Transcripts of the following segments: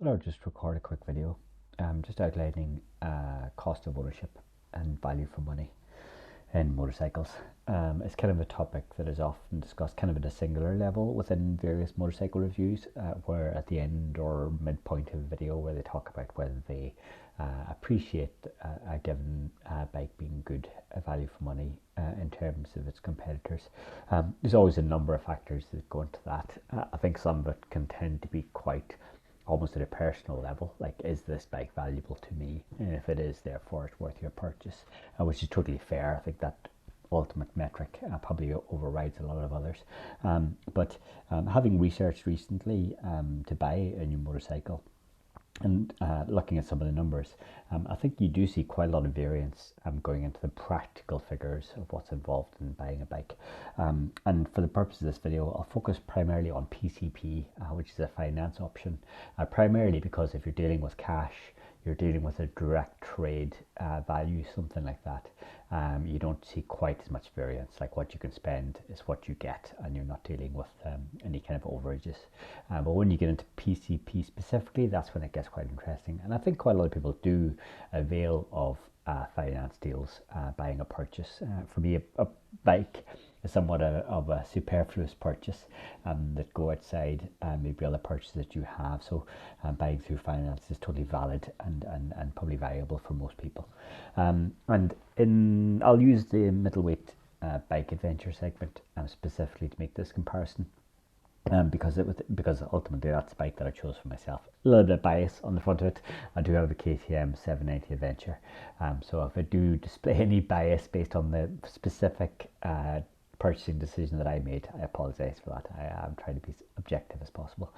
I'll just record a quick video, just outlining cost of ownership and value for money in motorcycles. It's kind of a topic that is often discussed kind of at a singular level within various motorcycle reviews, where at the end or midpoint of a video where they talk about whether they appreciate a given bike being good value for money in terms of its competitors. There's always a number of factors that go into that. I think some of it can tend to be quite almost at a personal level, like, is this bike valuable to me, and if it is, therefore it's worth your purchase, which is totally fair. I think that ultimate metric probably overrides a lot of others, but having researched recently to buy a new motorcycle and looking at some of the numbers, I think you do see quite a lot of variance going into the practical figures of what's involved in buying a bike. And for the purpose of this video, I'll focus primarily on PCP, which is a finance option, primarily because if you're dealing with cash, you're dealing with a direct trade value, something like that. You don't see quite as much variance. Like, what you can spend is what you get, and you're not dealing with any kind of overages. But when you get into PCP specifically, that's when it gets quite interesting. And I think quite a lot of people do avail of finance deals buying a purchase. For me, a bike is somewhat of a superfluous purchase that go outside maybe other purchases that you have. So buying through finance is totally valid and probably valuable for most people. And I'll use the middleweight bike adventure segment specifically to make this comparison. Because ultimately that's the bike that I chose for myself. A little bit of bias on the front of it. I do have a KTM 790 Adventure, so if I do display any bias based on the specific purchasing decision that I made, I apologize for that. I am trying to be as objective as possible.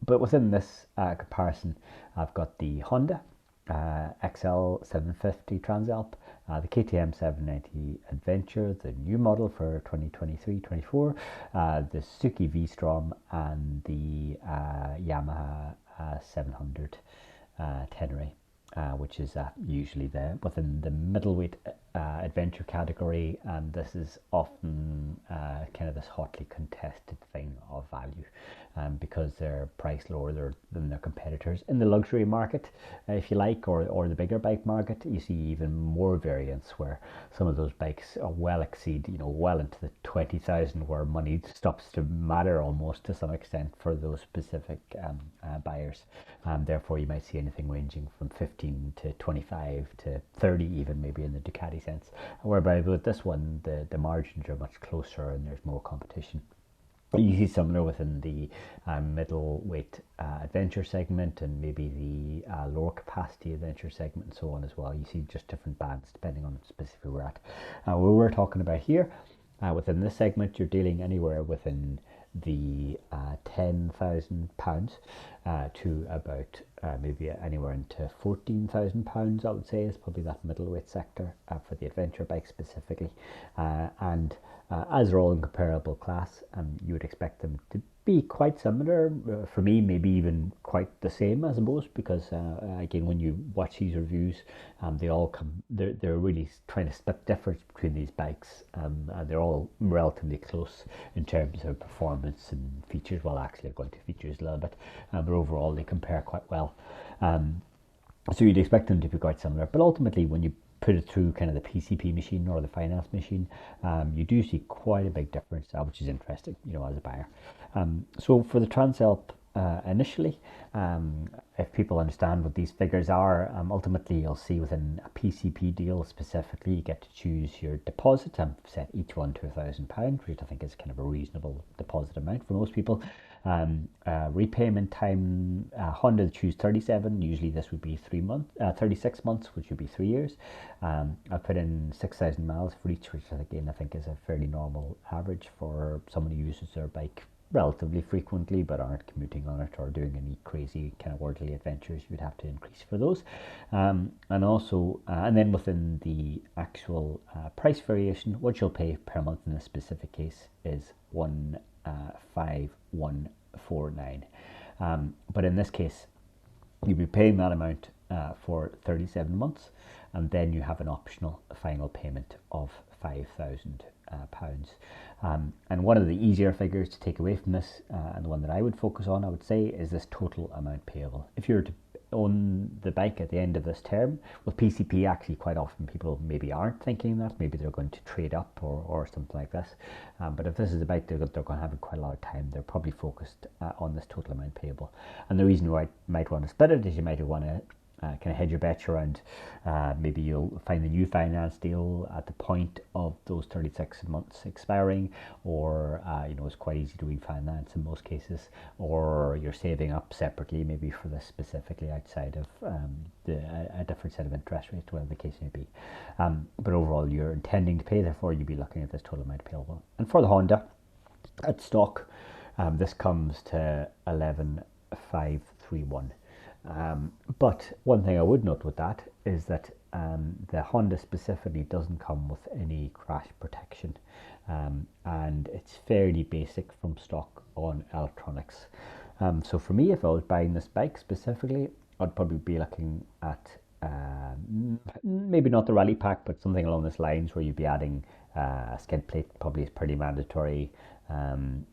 But within this comparison, I've got the Honda XL 750 Transalp, the KTM 790 Adventure, the new model for 2023-24, the Suzuki V-Strom, and the Yamaha 700 Tenere, which is usually within the middleweight adventure category, and this is often kind of this hotly contested thing of value, because they're priced lower than their competitors in the luxury market, if you like, or the bigger bike market. You see even more variance where some of those bikes well exceed, well into the 20,000, where money stops to matter almost to some extent for those specific buyers. Therefore, you might see anything ranging from 15 to 25 to 30, even maybe in the Ducati sense. Whereby with this one, the margins are much closer and there's more competition. You see similar within the middleweight adventure segment, and maybe the lower capacity adventure segment and so on as well. You see just different bands depending on specifically where we're at. What we're talking about here, within this segment, you're dealing anywhere within the £10,000 to about maybe anywhere into £14,000, I would say, is probably that middleweight sector for the adventure bike specifically. And as they're all in comparable class, you would expect them to be quite similar. For me, maybe even quite the same, I suppose, because again, when you watch these reviews, they all they're really trying to split difference between these bikes. They're all relatively close in terms of performance and features. Well, actually, I'll go into features a little bit, but overall they compare quite well. So you'd expect them to be quite similar, but ultimately when you put it through kind of the PCP machine or the finance machine, you do see quite a big difference, which is interesting, as a buyer. So for the Transalp, initially, if people understand what these figures are, ultimately you'll see within a PCP deal specifically, you get to choose your deposit and set each one to £1,000, which I think is kind of a reasonable deposit amount for most people. Repayment time, Honda choose 37. Usually this would be 36 months, which would be 3 years. I put in 6,000 miles for each, which again I think is a fairly normal average for someone who uses their bike relatively frequently but aren't commuting on it or doing any crazy kind of orderly adventures. You would have to increase for those, and also and then within the actual price variation, what you'll pay per month in this specific case is 15149, but in this case you'll be paying that amount for 37 months, and then you have an optional final payment of 5,000 pounds. And one of the easier figures to take away from this, and the one that I would focus on, I would say, is this total amount payable. If you were to own the bike at the end of this term, with PCP, actually quite often people maybe aren't thinking that, maybe they're going to trade up or something like this. But if this is a bike they're going to have quite a lot of time, they're probably focused on this total amount payable. And the reason why you might want to split it is you might want to kind of hedge your bets around. Maybe you'll find a new finance deal at the point of those 36 months expiring, or it's quite easy to refinance in most cases, or you're saving up separately maybe for this specifically outside of a different set of interest rates, whatever the case may be. But overall you're intending to pay, therefore you'll be looking at this total amount payable. And for the Honda at stock, this comes to 11,531. But one thing I would note with that is that the Honda specifically doesn't come with any crash protection, and it's fairly basic from stock on electronics. So for me, if I was buying this bike specifically, I'd probably be looking at maybe not the rally pack, but something along those lines where you'd be adding a skid plate, probably is pretty mandatory. An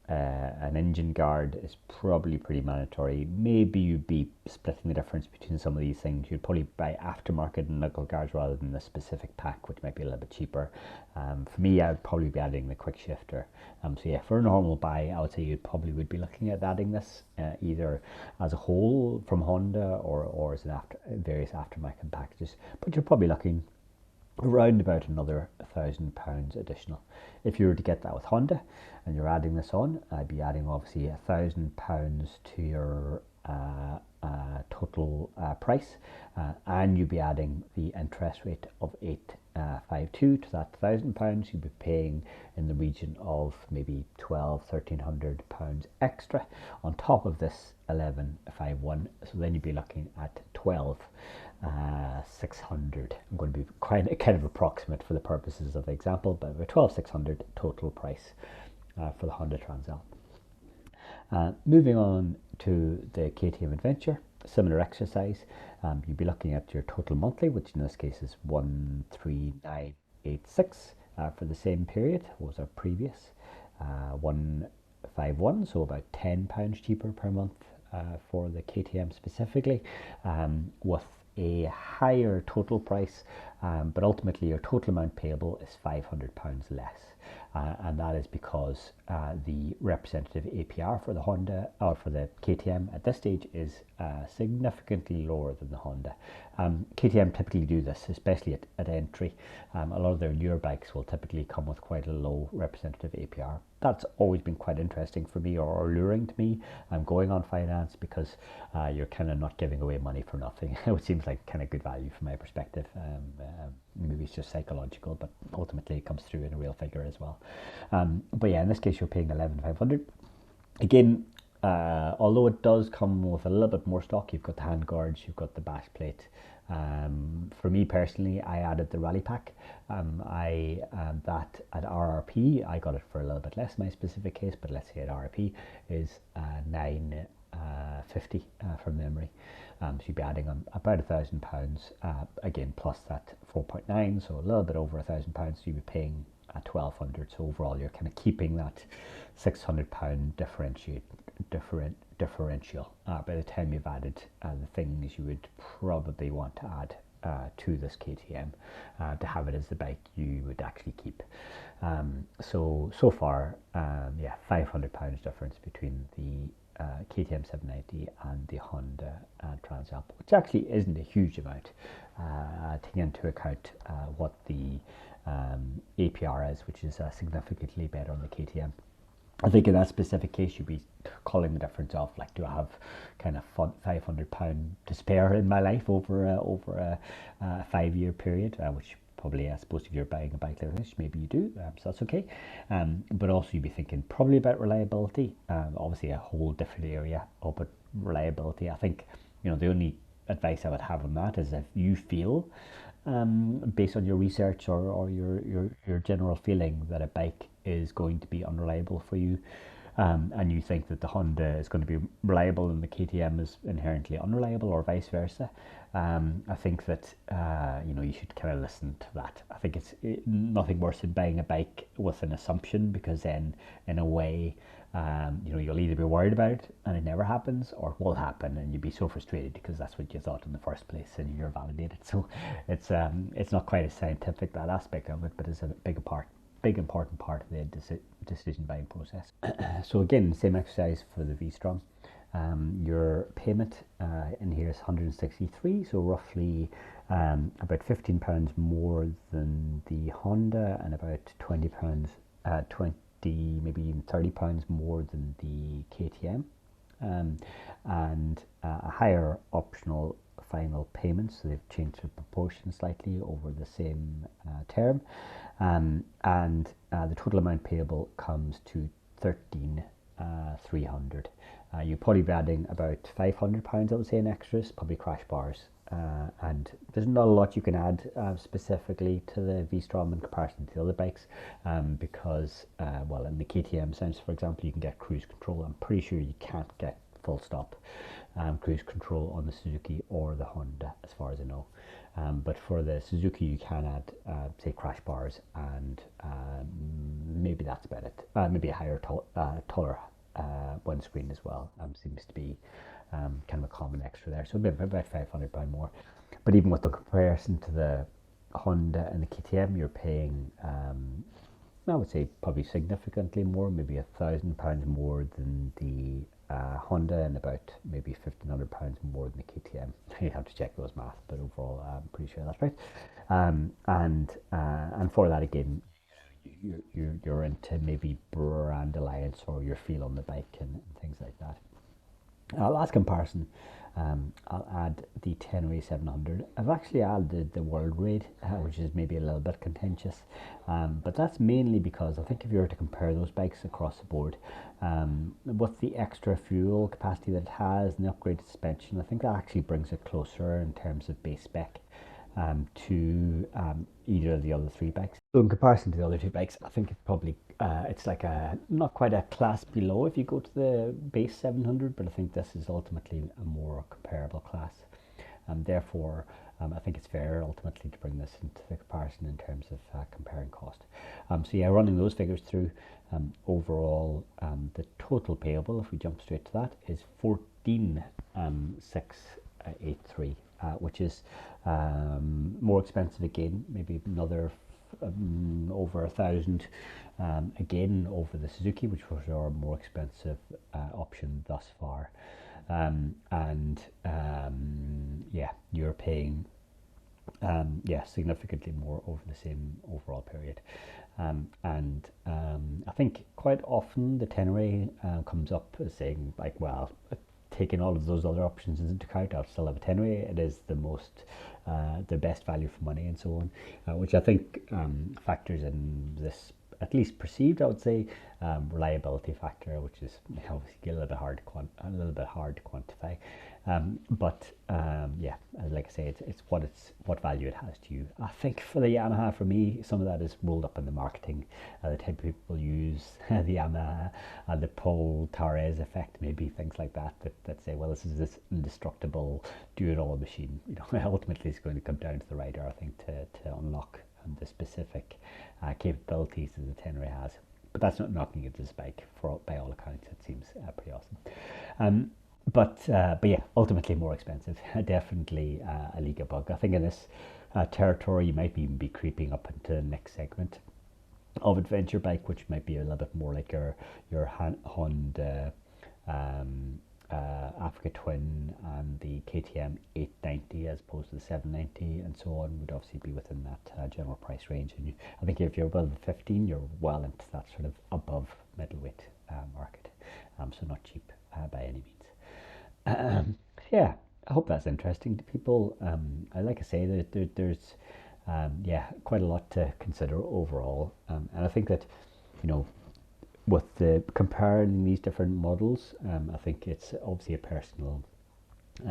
engine guard is probably pretty mandatory. Maybe you'd be splitting the difference between some of these things. You'd probably buy aftermarket knuckle guards rather than the specific pack, which might be a little bit cheaper. For me, I'd probably be adding the quick shifter. So yeah, for a normal buy, I would say you probably would be looking at adding this either as a whole from Honda or as various aftermarket packages. But you're probably looking around about another £1,000 additional. If you were to get that with Honda and you're adding this on, I'd be adding obviously £1,000 to your total price, and you'd be adding the interest rate of 852 to that £1,000. You'd be paying in the region of maybe £1,300 extra on top of this 1151. So then you'd be looking at 12,600. I'm going to be kind of approximate for the purposes of the example, but a 12,600 total price for the Honda Transal. Moving on to the KTM Adventure, similar exercise. You'd be looking at your total monthly, which in this case is 13986 for the same period. What was our previous? 151, so about £10 cheaper per month for the KTM specifically, with a higher total price, but ultimately your total amount payable is £500 less. And that is because the representative APR for the Honda or for the KTM at this stage is significantly lower than the Honda. KTM typically do this, especially at entry. A lot of their newer bikes will typically come with quite a low representative APR. That's always been quite interesting for me, or alluring to me. I'm going on finance because you're kind of not giving away money for nothing. It seems like kind of good value from my perspective. Maybe it's just psychological, but ultimately it comes through in a real figure as well. But yeah, in this case you're paying 11,500. Again, although it does come with a little bit more stock, you've got the hand guards, you've got the bash plate. For me personally, I added the rally pack. That at RRP, I got it for a little bit less in my specific case, but let's say at RRP is £950 from memory. So you'd be adding on about £1,000 again, plus that 4.9, so a little bit over £1,000. So you'd be paying at 1,200. So overall, you're kind of keeping that £600 differential by the time you've added the things you would probably want to add to this KTM to have it as the bike you would actually keep. So far, yeah, £500 difference between the KTM 790 and the Honda Transal, which actually isn't a huge amount, taking into account what the APR is, which is significantly better on the KTM. I think in that specific case, you'd be calling the difference of, like, do I have kind of £500 to spare in my life over a 5-year period, which probably, I suppose, if you're buying a bike like this, maybe you do, so that's okay. But also you'd be thinking probably about reliability, obviously a whole different area, but reliability, I think, the only advice I would have on that is if you feel, based on your research or your general feeling that a bike is going to be unreliable for you, and you think that the Honda is going to be reliable and the KTM is inherently unreliable, or vice versa, I think that you should kind of listen to that. I think it's nothing worse than buying a bike with an assumption, because then in a way you'll either be worried about it and it never happens, or it will happen and you'll be so frustrated because that's what you thought in the first place and you're validated. So it's not quite as scientific, that aspect of it, but it's a big important part of the decision buying process. So again, same exercise for the V-Strom. Your payment in here is 163, so roughly about £15 more than the Honda, and about £20, 20, maybe even £30 more than the KTM, and a higher optional final payment, so they've changed the proportion slightly over the same term, and the total amount payable comes to 13,300. You'll probably be adding about £500, I would say, in extras, probably crash bars, and there's not a lot you can add specifically to the V-Strom in comparison to the other bikes, because well, in the KTM sense, for example, you can get cruise control. I'm pretty sure you can't get full stop cruise control on the Suzuki or the Honda, as far as I know. But for the Suzuki, you can add, say, crash bars, and maybe that's about it. Maybe a higher, taller windscreen as well. Seems to be kind of a common extra there. So maybe about £500 more. But even with the comparison to the Honda and the KTM, you're paying, I would say, probably significantly more, maybe £1,000 more than the Honda, and about maybe £1,500 more than the KTM. You have to check those maths, but overall, I'm pretty sure that's right. And for that, again, you're into maybe brand alliance, or your feel on the bike, and things like that. Last comparison, I'll add the Tenere 700. I've actually added the World Raid, which is maybe a little bit contentious, but that's mainly because I think if you were to compare those bikes across the board, with the extra fuel capacity that it has and the upgraded suspension, I think that actually brings it closer in terms of base spec to either of the other three bikes. So in comparison to the other two bikes, I think it's probably it's like not quite a class below if you go to the base 700, but I think this is ultimately a more comparable class, and therefore I think it's fair ultimately to bring this into the comparison in terms of comparing cost. So yeah, running those figures through, overall the total payable, if we jump straight to that, is 14,683. Which is more expensive again, maybe another over £1,000 again over the Suzuki, which was our more expensive option thus far, and yeah, you're paying significantly more over the same overall period, and I think quite often the Tenere comes up as saying, like, well, taking all of those other options into account, I'll still have a Tenere. It is the best value for money, and so on, which I think factors in this, at least perceived, I would say, reliability factor, which is obviously a little bit hard to quantify. But yeah, like I say, it's what value it has to you. I think for the Yamaha, for me, some of that is rolled up in the marketing. The type of people use the Yamaha, the Paul Torres effect, maybe things like that say, well, this is this indestructible do-it-all machine. Ultimately, it's going to come down to the rider, I think, to unlock the specific capabilities that the Tenere has. But that's not knocking at this bike. By all accounts, it seems pretty awesome. But yeah, ultimately more expensive. Definitely a Liga bug. I think in this territory, you might even be creeping up into the next segment of adventure bike, which might be a little bit more like your Honda Africa Twin and the KTM 890 as opposed to the 790, and so on, would obviously be within that general price range. And I think if you're above 15, you're well into that sort of above middleweight market, so not cheap by any means. Yeah, I hope that's interesting to people. Like I say, there's quite a lot to consider overall, and I think that with the comparing these different models, I think it's obviously a personal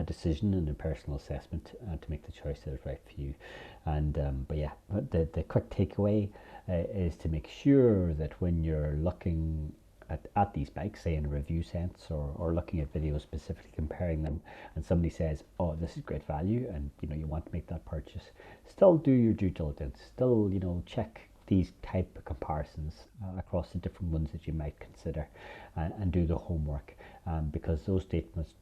decision and a personal assessment to make the choice that is right for you. And but yeah, the quick takeaway is to make sure that when you're looking at these bikes, say in a review sense, or looking at videos specifically comparing them, and somebody says, oh, this is great value, and you want to make that purchase, still do your due diligence, still check these type of comparisons across the different ones that you might consider, and do the homework, because those statements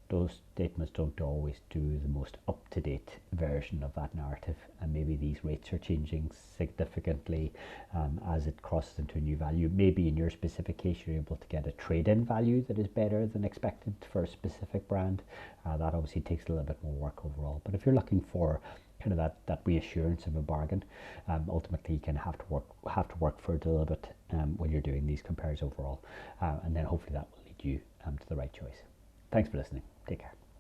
don't always do the most up-to-date version of that narrative, and maybe these rates are changing significantly as it crosses into a new value. Maybe in your specific case you're able to get a trade-in value that is better than expected for a specific brand. That obviously takes a little bit more work overall, but if you're looking for kind of that reassurance of a bargain, ultimately you kind of have to work for it a little bit when you're doing these compares overall, and then hopefully that will lead you to the right choice. Thanks for listening. Take care.